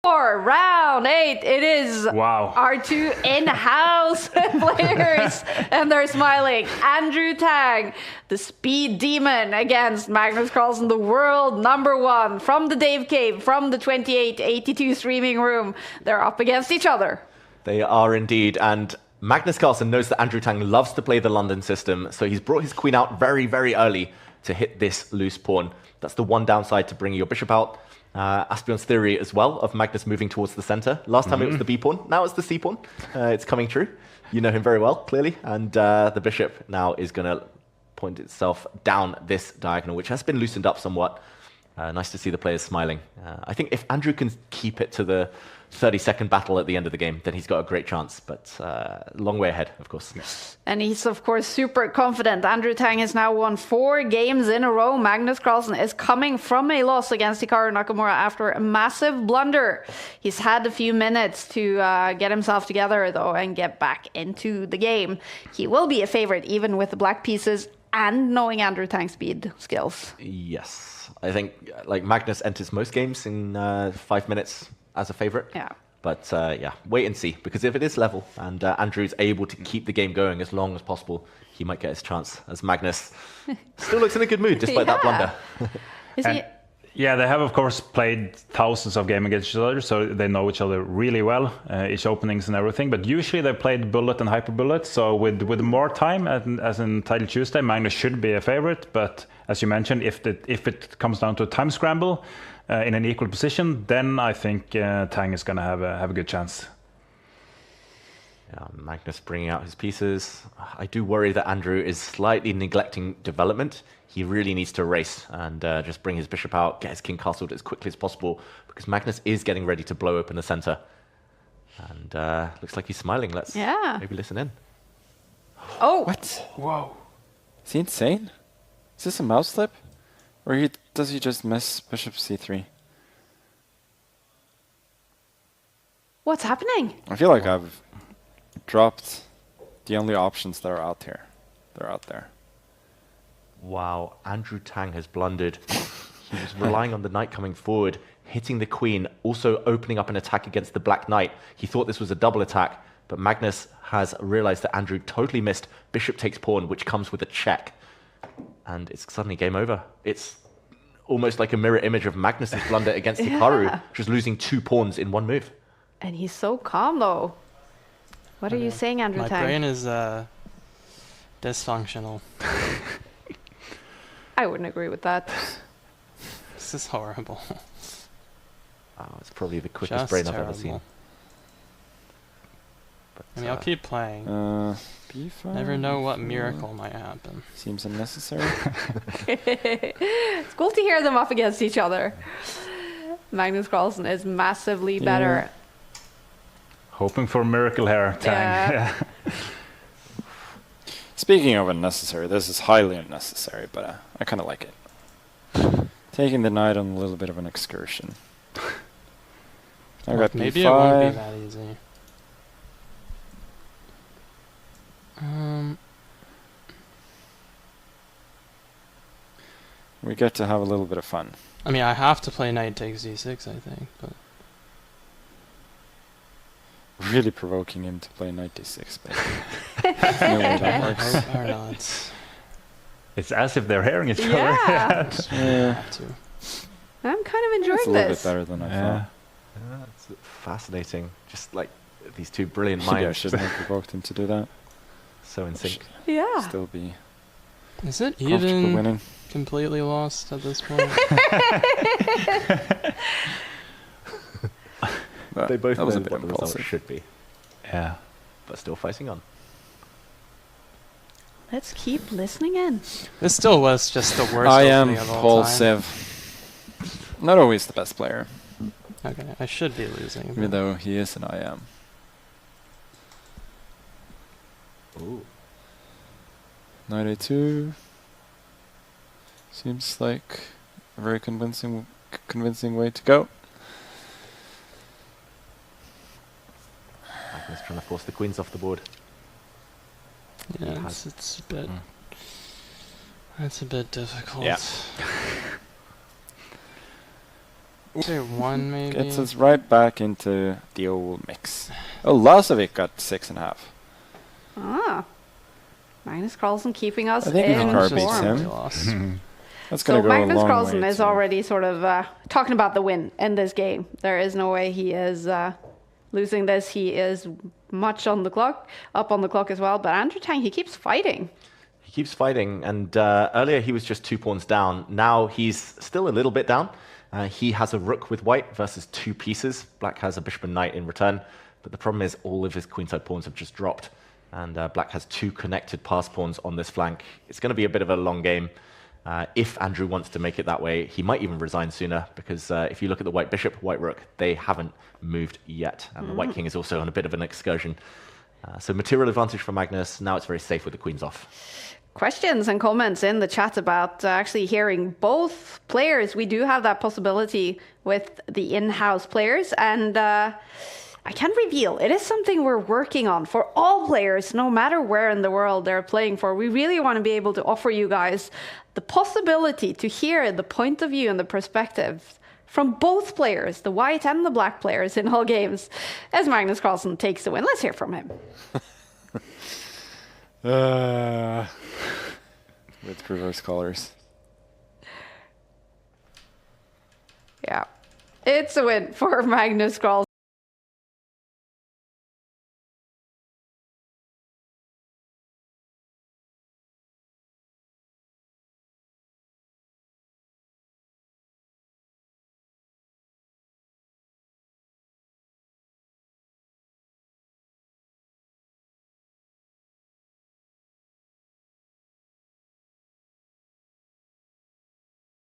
Round 8, it is Wow. our two in-house players, and they're smiling. Andrew Tang, the speed demon, against Magnus Carlsen, the world #1, from the Dave Cave, from the 2882 streaming room. They're up against each other. They are indeed, and Magnus Carlsen knows that Andrew Tang loves to play the London system, so he's brought his queen out very, very early to hit this loose pawn. That's the one downside to bringing your bishop out. Aspion's theory as well of Magnus moving towards the center. Last time it was the B pawn, now it's the C pawn. It's coming true. You know him very well, clearly. And the bishop now is going to point itself down this diagonal, which has been loosened up somewhat. Nice to see the players smiling. I think if Andrew can keep it to the 30-second battle at the end of the game, then he's got a great chance, but long way ahead, of course. And he's, of course, super confident. Andrew Tang has now won 4 games in a row. Magnus Carlsen is coming from a loss against Hikaru Nakamura after a massive blunder. He's had a few minutes to get himself together, though, and get back into the game. He will be a favorite, even with the black pieces and knowing Andrew Tang's speed skills. Yes. I think like Magnus enters most games in 5 minutes as a favorite. Yeah. But yeah, wait and see, because if it is level and Andrew's able to keep the game going as long as possible, he might get his chance, as Magnus still looks in a good mood despite that blunder. Yeah, they have, of course, played thousands of games against each other, so they know each other really well, each openings and everything. But usually they played bullet and hyper bullet, so with more time, as in Title Tuesday, Magnus should be a favorite. But as you mentioned, if it comes down to a time scramble in an equal position, then I think Tang is going to have a good chance. Yeah, Magnus bringing out his pieces. I do worry that Andrew is slightly neglecting development. He really needs to race and just bring his bishop out, get his king castled as quickly as possible, because Magnus is getting ready to blow open the center. And looks like he's smiling. Let's maybe listen in. Oh! What? Whoa. Is he insane? Is this a mouse slip? Or does he just miss bishop c3? What's happening? I feel like I've dropped the only options that are out here. They're out there. Wow, Andrew Tang has blundered. He was relying on the knight coming forward, hitting the queen, also opening up an attack against the black knight. He thought this was a double attack, but Magnus has realized that Andrew totally missed bishop takes pawn, which comes with a check. And it's suddenly game over. It's almost like a mirror image of Magnus's blunder against Hikaru, just losing 2 pawns in one move. And he's so calm, though. What are you saying, Andrew Tang? My brain is dysfunctional. I wouldn't agree with that. This is horrible. Oh, it's probably the quickest brain terrible. I've ever seen. But, I mean, I'll keep playing. b5. Never know what miracle might happen. Seems unnecessary. It's cool to hear them up against each other. Magnus Carlsen is massively better. Hoping for a miracle here, Tang. Yeah. Speaking of unnecessary, this is highly unnecessary, but I kind of like it. Taking the knight on a little bit of an excursion. I got Maybe b5. it won't be that easy. We get to have a little bit of fun. I mean, I have to play knight takes d6, I think, but Really provoking him to play knight d6, but no way that works. or not. It's as if they're hearing each other. Yeah. Yeah. Have to. I'm kind of It's enjoying a little this. bit better than I thought. yeah, it's fascinating. Just like these two brilliant Maybe I minds, shouldn't have provoked him to do that. so in sync. Yeah. Still be Is it comfortable even winning. completely lost at this point? They both that was know a bit what the result impulsive. should be, Yeah. but still fighting on. Let's keep listening in. This still was just the worst I am opening of all Paul time. Sev. Not always the best player, Okay, I should be losing. even though he is an I am. Ooh. Knight a2 seems like a very convincing way to go. Magnus trying to force the queens off the board. Yeah, He it's a bit. Mm. It's a bit difficult. Yeah. Say 1 maybe. Gets us right back into the old mix. Oh, Lazovic got 6.5. Ah. Magnus Carlsen keeping us I think in Vikar beats form. him. Really lost. That's So gonna go Magnus a long Carlsen way is to- already sort of talking about the win in this game. There is no way he is losing this. He is much on the clock, up on the clock as well. But Andrew Tang, he keeps fighting. He keeps fighting, and earlier he was just 2 pawns down. Now he's still a little bit down. He has a rook with white versus 2 pieces. Black has a bishop and knight in return, but the problem is all of his queenside pawns have just dropped, and Black has 2 connected pass pawns on this flank. It's going to be a bit of a long game. If Andrew wants to make it that way, he might even resign sooner, because if you look at the white bishop, white rook, they haven't moved yet, and the white king is also on a bit of an excursion. So material advantage for Magnus. Now it's very safe with the queens off. Questions and comments in the chat about actually hearing both players. We do have that possibility with the in-house players, and I can reveal it is something we're working on for all players, no matter where in the world they're playing for. We really want to be able to offer you guys the possibility to hear the point of view and the perspective from both players, the white and the black players in all games, as Magnus Carlsen takes the win. Let's hear from him. With reverse colors. Yeah, it's a win for Magnus Carlsen.